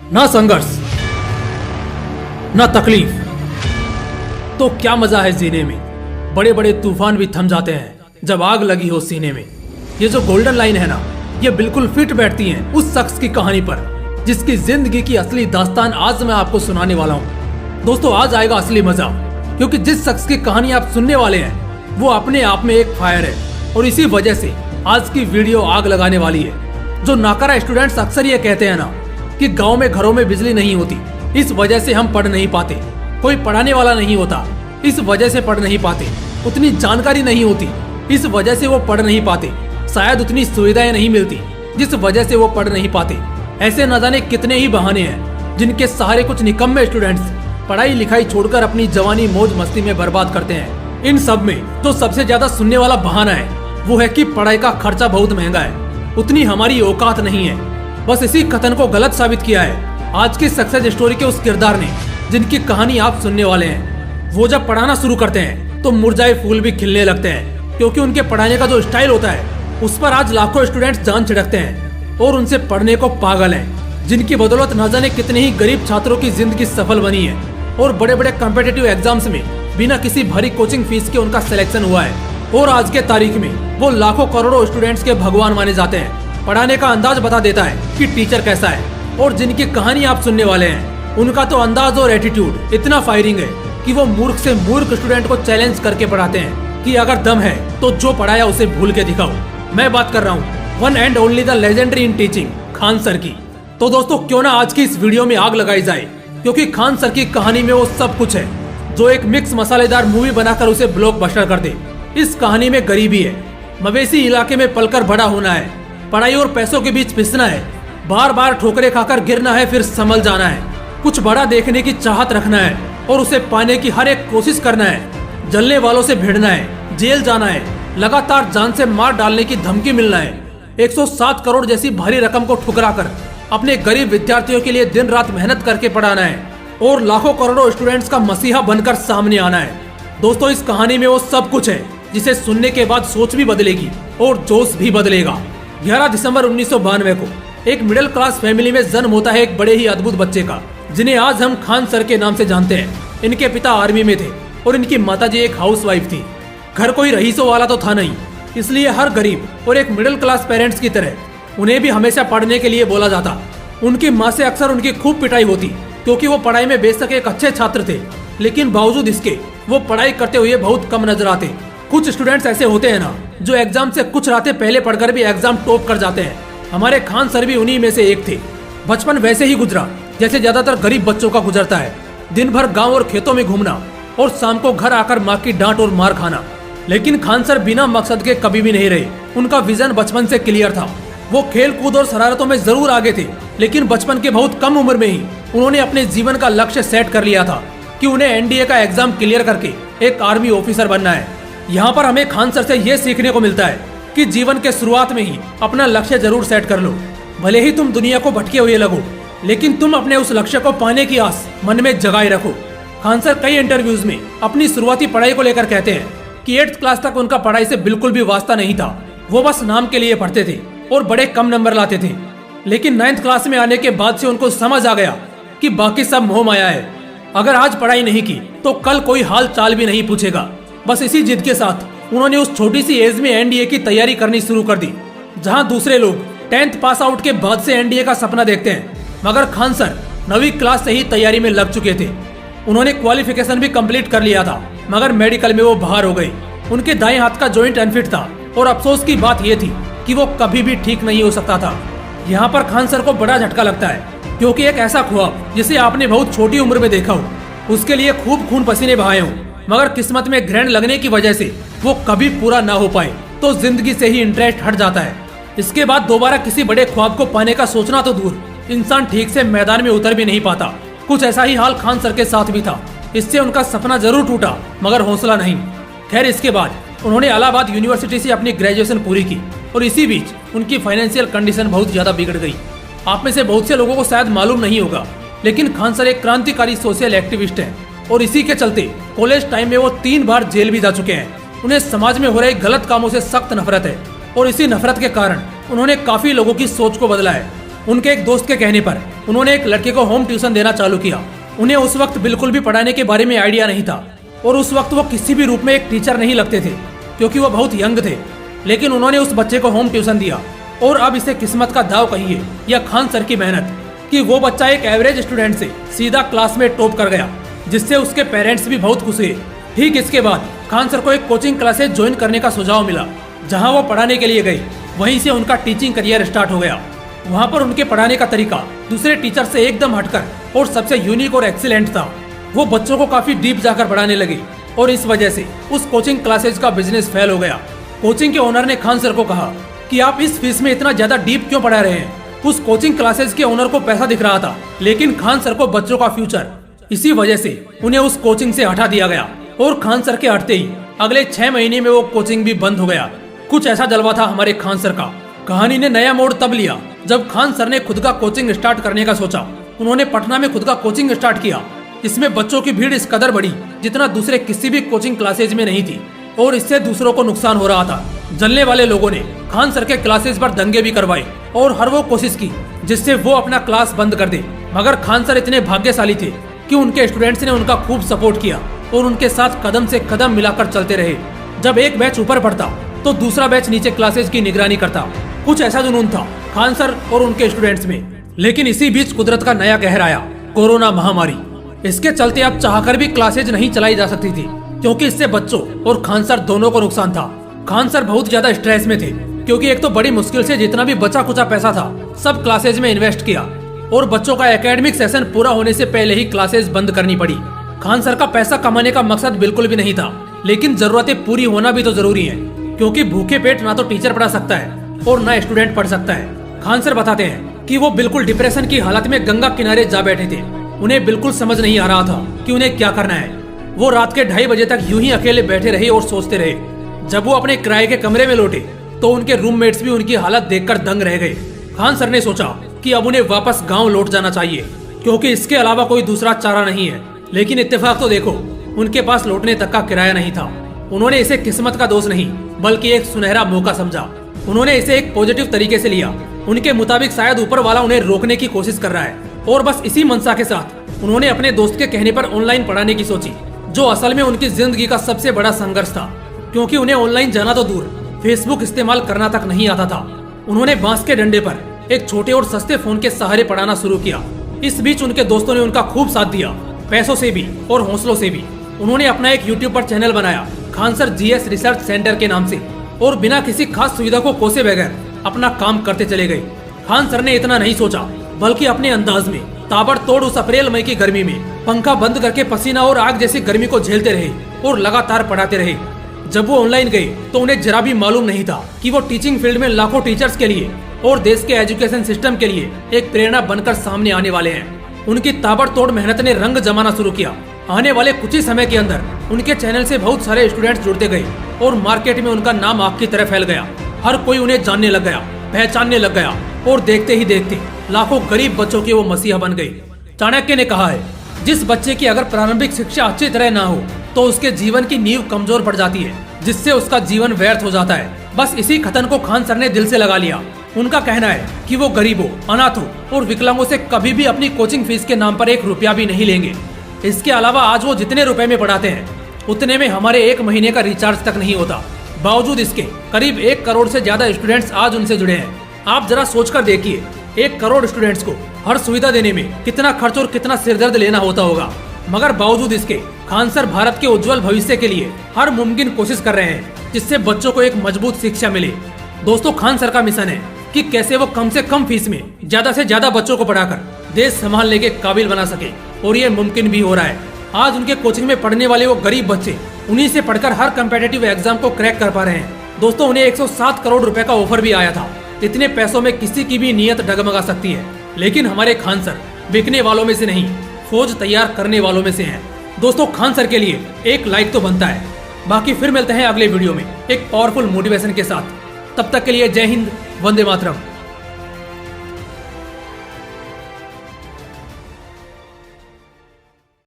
ना संघर्ष ना तकलीफ तो क्या मजा है जीने में। बड़े बड़े तूफान भी थम जाते हैं जब आग लगी हो सीने में। ये जो गोल्डन लाइन है ना, ये बिल्कुल फिट बैठती है उस शख्स की कहानी पर जिसकी जिंदगी की असली दास्तान आज मैं आपको सुनाने वाला हूँ। दोस्तों, आज आएगा असली मजा, क्योंकि जिस शख्स की कहानी आप सुनने वाले हैं वो अपने आप में एक फायर है और इसी वजह से आज की वीडियो आग लगाने वाली है। जो नाकारा स्टूडेंट्स अक्सर ये कहते हैं ना कि गांव में घरों में बिजली नहीं होती, इस वजह से हम पढ़ नहीं पाते, कोई पढ़ाने वाला नहीं होता, इस वजह से पढ़ नहीं पाते, उतनी जानकारी नहीं होती, इस वजह से वो पढ़ नहीं पाते, शायद उतनी सुविधाएं नहीं मिलती जिस वजह से वो पढ़ नहीं पाते। ऐसे न जाने कितने ही बहाने हैं जिनके सहारे कुछ निकम्मे स्टूडेंट्स पढ़ाई लिखाई छोड़कर अपनी जवानी मौज मस्ती में बर्बाद करते हैं। इन सब में जो सबसे ज्यादा सुनने वाला बहाना है वो है कि पढ़ाई का खर्चा बहुत महंगा है, उतनी हमारी औकात नहीं है। बस इसी कथन को गलत साबित किया है आज की सक्सेस स्टोरी के उस किरदार ने जिनकी कहानी आप सुनने वाले हैं। वो जब पढ़ाना शुरू करते हैं तो मुरझाए फूल भी खिलने लगते हैं, क्योंकि उनके पढ़ाने का जो स्टाइल होता है उस पर आज लाखों स्टूडेंट्स जान छिड़कते हैं और उनसे पढ़ने को पागल हैं, जिनकी बदौलत न जाने कितने ही गरीब छात्रों की जिंदगी सफल बनी है और बड़े बड़े कॉम्पिटिटिव एग्जाम्स में बिना किसी भारी कोचिंग फीस के उनका सिलेक्शन हुआ है। और आज के तारीख में वो लाखों करोड़ों स्टूडेंट्स के भगवान माने जाते हैं। पढ़ाने का अंदाज बता देता है कि टीचर कैसा है। और जिनकी कहानी आप सुनने वाले हैं उनका तो अंदाज और एटीट्यूड इतना फायरिंग है कि वो मूर्ख से मूर्ख स्टूडेंट को चैलेंज करके पढ़ाते हैं कि अगर दम है तो जो पढ़ाया उसे भूल के दिखाओ। मैं बात कर रहा हूँ one and only the legendary in teaching, Khan sir की। तो दोस्तों, क्यों ना आज की इस वीडियो में आग लगाई जाए, क्योंकि खान सर की कहानी में वो सब कुछ है जो एक मिक्स मसालेदार मूवी बनाकर उसे ब्लॉकबस्टर कर दे। इस कहानी में गरीबी है, मवेशी इलाके में पलकर बड़ा होना है, पढ़ाई और पैसों के बीच पिसना है, बार बार ठोकरें खाकर गिरना है, फिर संभल जाना है, कुछ बड़ा देखने की चाहत रखना है और उसे पाने की हर एक कोशिश करना है, जलने वालों से भिड़ना है, जेल जाना है, लगातार जान से मार डालने की धमकी मिलना है, 107 करोड़ जैसी भारी रकम को ठुकराकर अपने गरीब विद्यार्थियों के लिए दिन रात मेहनत करके पढ़ाना है और लाखों करोड़ों स्टूडेंट्स का मसीहा बनकर सामने आना है। दोस्तों, इस कहानी में वो सब कुछ है जिसे सुनने के बाद सोच भी बदलेगी और जोश भी बदलेगा। 11 दिसंबर 1992 को एक मिडिल क्लास फैमिली में जन्म होता है एक बड़े ही अद्भुत बच्चे का, जिन्हें आज हम खान सर के नाम से जानते हैं। इनके पिता आर्मी में थे और इनकी माताजी एक हाउसवाइफ थी। घर कोई रईसों वाला तो था नहीं, इसलिए हर गरीब और एक मिडिल क्लास पेरेंट्स की तरह उन्हें भी हमेशा पढ़ने के लिए बोला जाता। उनकी माँ से अक्सर उनकी खूब पिटाई होती, क्योंकि वो पढ़ाई में बेशक एक अच्छे छात्र थे, लेकिन बावजूद इसके वो पढ़ाई करते हुए बहुत कम नजर आते। कुछ स्टूडेंट्स ऐसे होते हैं ना जो एग्जाम से कुछ रातें पहले पढ़कर भी एग्जाम टॉप कर जाते हैं। हमारे खान सर भी उन्हीं में से एक थे। बचपन वैसे ही गुजरा जैसे ज्यादातर गरीब बच्चों का गुजरता है, दिन भर गांव और खेतों में घूमना और शाम को घर आकर माँ की डांट और मार खाना। लेकिन खान सर बिना मकसद के कभी भी नहीं रहे। उनका विजन बचपन से क्लियर था। वो खेल कूद और शरारतों में जरूर आगे थे, लेकिन बचपन के बहुत कम उम्र में ही उन्होंने अपने जीवन का लक्ष्य सेट कर लिया था कि उन्हें एनडीए का एग्जाम क्लियर करके एक आर्मी ऑफिसर बनना है। यहाँ पर हमें खान सर से ये सीखने को मिलता है कि जीवन के शुरुआत में ही अपना लक्ष्य जरूर सेट कर लो। भले ही तुम दुनिया को भटके हुए लगो, लेकिन तुम अपने उस लक्ष्य को पाने की आस मन में जगाए रखो। खान सर कई इंटरव्यूज में अपनी शुरुआती पढ़ाई को लेकर कहते हैं कि 8th क्लास तक उनका पढ़ाई से बिल्कुल भी वास्ता नहीं था। वो बस नाम के लिए पढ़ते थे और बड़े कम नंबर लाते थे। लेकिन 9th क्लास में आने के बाद से उनको समझ आ गया कि बाकी सब मोह माया है। अगर आज पढ़ाई नहीं की तो कल कोई हाल चाल भी नहीं पूछेगा। बस इसी जिद के साथ उन्होंने उस छोटी सी एज में एनडीए की तैयारी करनी शुरू कर दी। जहां दूसरे लोग 10th पास आउट के बाद से एनडीए का सपना देखते हैं, मगर खान सर 9वीं क्लास से ही तैयारी में लग चुके थे। उन्होंने क्वालिफिकेशन भी कंप्लीट कर लिया था, मगर मेडिकल में वो बाहर हो गई। उनके दाएं हाथ का जॉइंट अनफिट था और अफसोस की बात यह थी कि वो कभी भी ठीक नहीं हो सकता था। यहाँ पर खान सर को बड़ा झटका लगता है, क्योंकि एक ऐसा ख्वाब जिसे आपने बहुत छोटी उम्र में देखा हो, उसके लिए खूब खून पसीने बहाए हो, मगर किस्मत में ग्रहण लगने की वजह से वो कभी पूरा ना हो पाए, तो जिंदगी से ही इंटरेस्ट हट जाता है। इसके बाद दोबारा किसी बड़े ख्वाब को पाने का सोचना तो दूर, इंसान ठीक से मैदान में उतर भी नहीं पाता। कुछ ऐसा ही हाल खान सर के साथ भी था। इससे उनका सपना जरूर टूटा, मगर हौसला नहीं। खैर, इसके बाद उन्होंने इलाहाबाद यूनिवर्सिटी से अपनी ग्रेजुएशन पूरी की और इसी बीच उनकी फाइनेंशियल कंडीशन बहुत ज्यादा बिगड़ गई। आप में से बहुत से लोगों को शायद मालूम नहीं होगा, लेकिन खान सर एक क्रांतिकारी सोशल एक्टिविस्ट हैं और इसी के चलते कॉलेज टाइम में वो 3 बार जेल भी जा चुके हैं। उन्हें समाज में हो रहे गलत कामों से सख्त नफरत है और इसी नफरत के कारण उन्होंने काफी लोगों की सोच को बदला है। उनके एक दोस्त के कहने पर उन्होंने एक लड़के को होम ट्यूशन देना चालू किया। उन्हें उस वक्त बिल्कुल भी पढ़ाने के बारे में आइडिया नहीं था और उस वक्त वो किसी भी रूप में एक टीचर नहीं लगते थे क्योंकि वो बहुत यंग थे। लेकिन उन्होंने उस बच्चे को होम ट्यूशन दिया और अब इसे किस्मत का दाव कहिए या खान सर की मेहनत कि वो बच्चा एक एवरेज स्टूडेंट से सीधा क्लास में टॉप कर गया, जिससे उसके पेरेंट्स भी बहुत खुश हुए। ठीक इसके बाद खान सर को एक कोचिंग क्लासेस ज्वाइन करने का सुझाव मिला, जहां वो पढ़ाने के लिए गई। वहीं से उनका टीचिंग करियर स्टार्ट हो गया। वहां पर उनके पढ़ाने का तरीका दूसरे टीचर से एकदम हटकर और सबसे यूनिक और एक्सीलेंट था। वो बच्चों को काफी डीप जाकर पढ़ाने लगे और इस वजह से उस कोचिंग क्लासेस का बिजनेस फेल हो गया। कोचिंग के ओनर ने खान सर को कहा कि आप इस फीस में इतना ज्यादा डीप क्यों पढ़ा रहे हैं। उस कोचिंग क्लासेस के ओनर को पैसा दिख रहा था, लेकिन खान सर को बच्चों का फ्यूचर। इसी वजह से उन्हें उस कोचिंग से हटा दिया गया और खान सर के हटते ही अगले 6 महीने में वो कोचिंग भी बंद हो गया। कुछ ऐसा जलवा था हमारे खान सर का। कहानी ने नया मोड़ तब लिया जब खान सर ने खुद का कोचिंग स्टार्ट करने का सोचा। उन्होंने पटना में खुद का कोचिंग स्टार्ट किया। इसमें बच्चों की भीड़ इस कदर बढ़ी जितना दूसरे किसी भी कोचिंग क्लासेज में नहीं थी और इससे दूसरों को नुकसान हो रहा था। जलने वाले लोगों ने खान सर के क्लासेस पर दंगे भी करवाए और हर वो कोशिश की जिससे वो अपना क्लास बंद कर दे। मगर खान सर इतने भाग्यशाली थे कि उनके स्टूडेंट्स ने उनका खूब सपोर्ट किया और उनके साथ कदम से कदम मिलाकर चलते रहे। जब एक बैच ऊपर बढ़ता तो दूसरा बैच नीचे क्लासेस की निगरानी करता। कुछ ऐसा जुनून था खान सर और उनके स्टूडेंट्स में। लेकिन इसी बीच कुदरत का नया कहर आया, कोरोना महामारी। इसके चलते अब चाहकर भी क्लासेज नहीं चलाई जा सकती थी क्योंकि इससे बच्चों और खान सर दोनों को नुकसान था। खान सर बहुत ज्यादा स्ट्रेस में थे क्योंकि एक तो बड़ी मुश्किल से जितना भी बचा कुचा पैसा था सब क्लासेज में इन्वेस्ट किया और बच्चों का एकेडमिक सेशन पूरा होने से पहले ही क्लासेज बंद करनी पड़ी। खान सर का पैसा कमाने का मकसद बिल्कुल भी नहीं था, लेकिन जरूरतें पूरी होना भी तो जरूरी है क्योंकि भूखे पेट ना तो टीचर पढ़ा सकता है और ना स्टूडेंट पढ़ सकता है। खान सर बताते हैं कि वो बिल्कुल डिप्रेशन की हालत में गंगा किनारे जा बैठे थे। उन्हें बिल्कुल समझ नहीं आ रहा था कि उन्हें क्या करना है। वो रात के 2:30 बजे तक यूं ही अकेले बैठे रहे और सोचते रहे। जब वो अपने किराए के कमरे में लौटे तो उनके रूममेट्स भी उनकी हालत देखकर दंग रह गए। खान सर ने सोचा कि अब उन्हें वापस गांव लौट जाना चाहिए क्योंकि इसके अलावा कोई दूसरा चारा नहीं है। लेकिन इत्तेफाक तो देखो, उनके पास लौटने तक का किराया नहीं था। उन्होंने इसे किस्मत का दोष नहीं बल्कि एक सुनहरा मौका समझा। उन्होंने इसे एक पॉजिटिव तरीके से लिया। उनके मुताबिक शायद ऊपर वाला उन्हें रोकने की कोशिश कर रहा है और बस इसी मनसा के साथ उन्होंने अपने दोस्त के कहने पर ऑनलाइन पढ़ाने की सोची, जो असल में उनकी जिंदगी का सबसे बड़ा संघर्ष था क्योंकि उन्हें ऑनलाइन जाना तो दूर फेसबुक इस्तेमाल करना तक नहीं आता था। उन्होंने बांस के डंडे पर एक छोटे और सस्ते फोन के सहारे पढ़ाना शुरू किया। इस बीच उनके दोस्तों ने उनका खूब साथ दिया, पैसों से भी और हौसलों से भी। उन्होंने अपना एक यूट्यूब पर चैनल बनाया Khan sir GS research centre के नाम से और बिना किसी खास सुविधा को कोसे बगैर अपना काम करते चले गए। खान सर ने इतना नहीं सोचा बल्कि अपने अंदाज में ताबड़तोड़ उस अप्रैल मई की गर्मी में पंखा बंद करके पसीना और आग जैसी गर्मी को झेलते रहे और लगातार पढ़ाते रहे। जब वो ऑनलाइन गए तो उन्हें जरा भी मालूम नहीं था कि वो टीचिंग फील्ड में लाखों टीचर्स के लिए और देश के एजुकेशन सिस्टम के लिए एक प्रेरणा बनकर सामने आने वाले हैं। उनकी ताबड़तोड़ मेहनत ने रंग जमाना शुरू किया। आने वाले कुछ ही समय के अंदर उनके चैनल से बहुत सारे स्टूडेंट्स जुड़ते गए और मार्केट में उनका नाम आग की तरह फैल गया। हर कोई उन्हें जानने लग गया, पहचानने लग गया और देखते ही देखते लाखों गरीब बच्चों के वो मसीहा बन गए। चाणक्य ने कहा है, जिस बच्चे की अगर प्रारंभिक शिक्षा अच्छी तरह ना हो तो उसके जीवन की नींव कमजोर पड़ जाती है, जिससे उसका जीवन व्यर्थ हो जाता है। बस इसी कथन को खान सर ने दिल से लगा लिया। उनका कहना है कि वो गरीबों, अनाथों और विकलांगों से कभी भी अपनी कोचिंग फीस के नाम पर 1 रुपया भी नहीं लेंगे। इसके अलावा आज वो जितने रुपए में पढ़ाते हैं उतने में हमारे 1 महीने का रिचार्ज तक नहीं होता। बावजूद इसके करीब 1 करोड़ से ज्यादा स्टूडेंट्स आज उनसे जुड़े हैं। आप जरा सोचकर देखिए, 1 करोड़ स्टूडेंट्स को हर सुविधा देने में कितना खर्च और कितना सिरदर्द लेना होता होगा। मगर बावजूद इसके खान सर भारत के उज्जवल भविष्य के लिए हर मुमकिन कोशिश कर रहे हैं जिससे बच्चों को एक मजबूत शिक्षा मिले। दोस्तों, खान सर का मिशन है कि कैसे वो कम से कम फीस में ज्यादा से ज्यादा बच्चों को पढ़ाकर देश संभालने के काबिल बना सके और ये मुमकिन भी हो रहा है। आज उनके कोचिंग में पढ़ने वाले वो गरीब बच्चे उन्हीं से पढ़कर हर कम्पिटिटिव एग्जाम को क्रैक कर पा रहे हैं। दोस्तों, उन्हें 107 करोड़ रुपए का ऑफर भी आया था। इतने पैसों में किसी की भी नीयत डगमगा सकती है, लेकिन हमारे खान सर बिकने वालों में से नहीं, फौज तैयार करने वालों में से हैं। दोस्तों, खान सर के लिए एक लाइक तो बनता है। बाकी फिर मिलते हैं अगले वीडियो में एक पावरफुल मोटिवेशन के साथ। तब तक के लिए जय हिंद, वंदे मातरम।